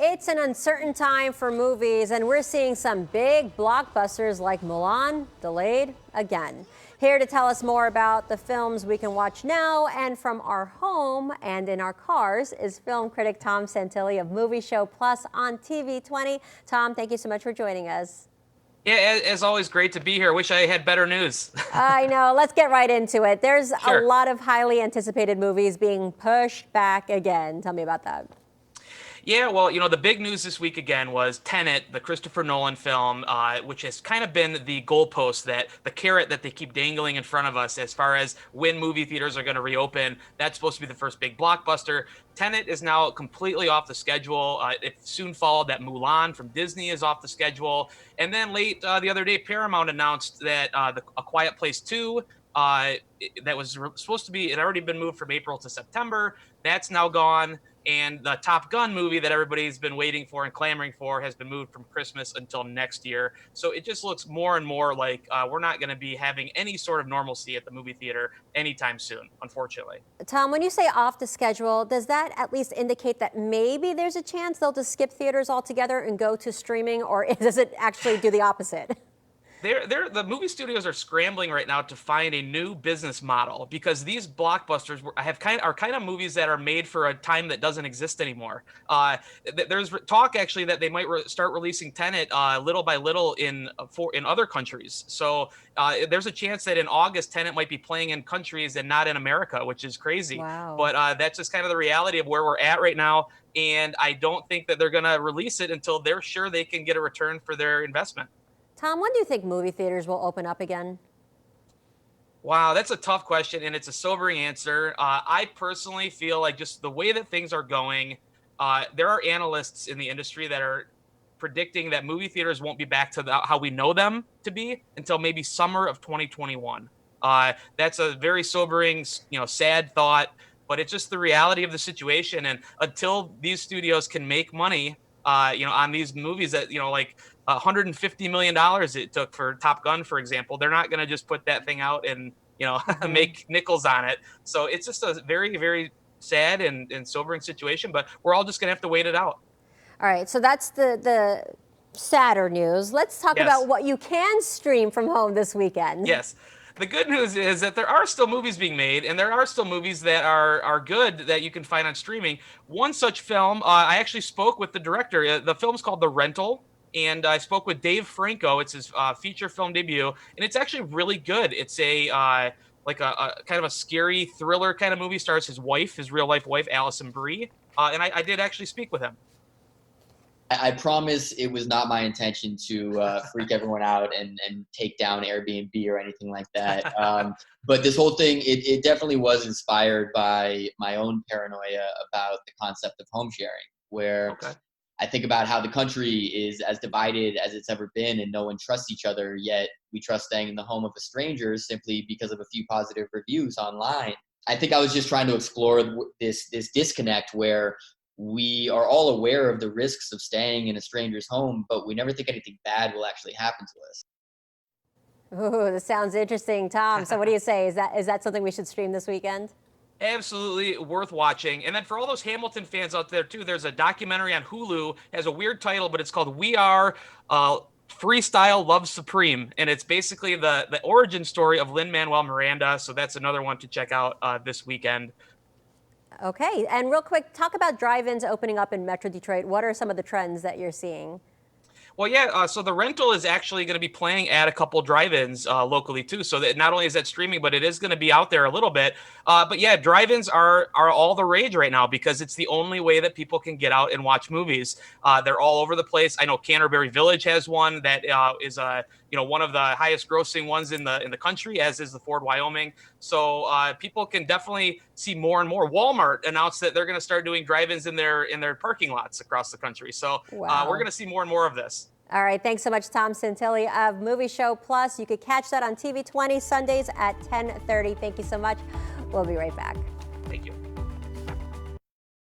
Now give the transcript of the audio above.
It's an uncertain time for movies, and we're seeing some big blockbusters like Mulan delayed again. Here to tell us more about the films we can watch now and from our home and in our cars is film critic Tom Santilli of Movie Show Plus on TV 20. Tom, thank you so much for joining us. Yeah, as always, great to be here. Wish I had better news. I know. Let's get right into it. There's a Sure. lot of highly anticipated movies being pushed back again. Tell me about that. Yeah, well, the big news this week again was Tenet, the Christopher Nolan film, which has kind of been the goalpost, that the carrot that they keep dangling in front of us as far as when movie theaters are going to reopen. That's supposed to be the first big blockbuster. Tenet is now completely off the schedule. It soon followed that Mulan from Disney is off the schedule. And then late the other day, Paramount announced that A Quiet Place 2, that was supposed to be, it had already been moved from April to September. That's now gone. And the Top Gun movie that everybody's been waiting for and clamoring for has been moved from Christmas until next year. So it just looks more and more like we're not going to be having any sort of normalcy at the movie theater anytime soon, unfortunately. Tom, when you say off the schedule, does that at least indicate that maybe there's a chance they'll just skip theaters altogether and go to streaming, or does it actually do the opposite? The movie studios are scrambling right now to find a new business model, because these blockbusters are kind of movies that are made for a time that doesn't exist anymore. There's talk actually that they might start releasing Tenet little by little in other countries. So there's a chance that in August Tenet might be playing in countries and not in America, which is crazy. Wow. But that's just kind of the reality of where we're at right now. And I don't think that they're going to release it until they're sure they can get a return for their investment. Tom, when do you think movie theaters will open up again? Wow, that's a tough question, and it's a sobering answer. I personally feel like just the way that things are going, there are analysts in the industry that are predicting that movie theaters won't be back to how we know them to be until maybe summer of 2021. That's a very sobering, sad thought, but it's just the reality of the situation. And until these studios can make money, on these movies that, like $150 million it took for Top Gun, for example, they're not going to just put that thing out and, make nickels on it. So it's just a very, very sad and sobering situation, but we're all just going to have to wait it out. All right, so that's the sadder news. Let's talk Yes. about what you can stream from home this weekend. Yes. The good news is that there are still movies being made, and there are still movies that are good that you can find on streaming. One such film, I actually spoke with the director. The film's called The Rental, and I spoke with Dave Franco. It's his feature film debut, and it's actually really good. It's a kind of a scary thriller kind of movie. Stars his wife, his real life wife, Allison Brie, and I did actually speak with him. I promise it was not my intention to freak everyone out and take down Airbnb or anything like that. But this whole thing, it definitely was inspired by my own paranoia about the concept of home sharing, where Okay. I think about how the country is as divided as it's ever been and no one trusts each other, yet we trust staying in the home of a stranger simply because of a few positive reviews online. I think I was just trying to explore this disconnect where we are all aware of the risks of staying in a stranger's home, but we never think anything bad will actually happen to us. Ooh, this sounds interesting, Tom. So what do you say? Is that something we should stream this weekend? Absolutely worth watching. And then for all those Hamilton fans out there too, there's a documentary on Hulu. It has a weird title, but it's called We Are Freestyle Love Supreme. And it's basically the origin story of Lin-Manuel Miranda. So that's another one to check out this weekend. Okay, and real quick, talk about drive-ins opening up in Metro Detroit. What are some of the trends that you're seeing? Well, yeah. So the rental is actually going to be playing at a couple drive-ins locally too. So that not only is that streaming, but it is going to be out there a little bit. But yeah, drive-ins are all the rage right now because it's the only way that people can get out and watch movies. They're all over the place. I know Canterbury Village has one that is one of the highest grossing ones in the country, as is the Ford, Wyoming. So people can definitely see more and more. Walmart announced that they're going to start doing drive-ins in their parking lots across the country. So Wow. we're going to see more and more of this. All right, thanks so much, Tom Santilli of Movie Show Plus. You could catch that on TV 20 Sundays at 10:30. Thank you so much. We'll be right back.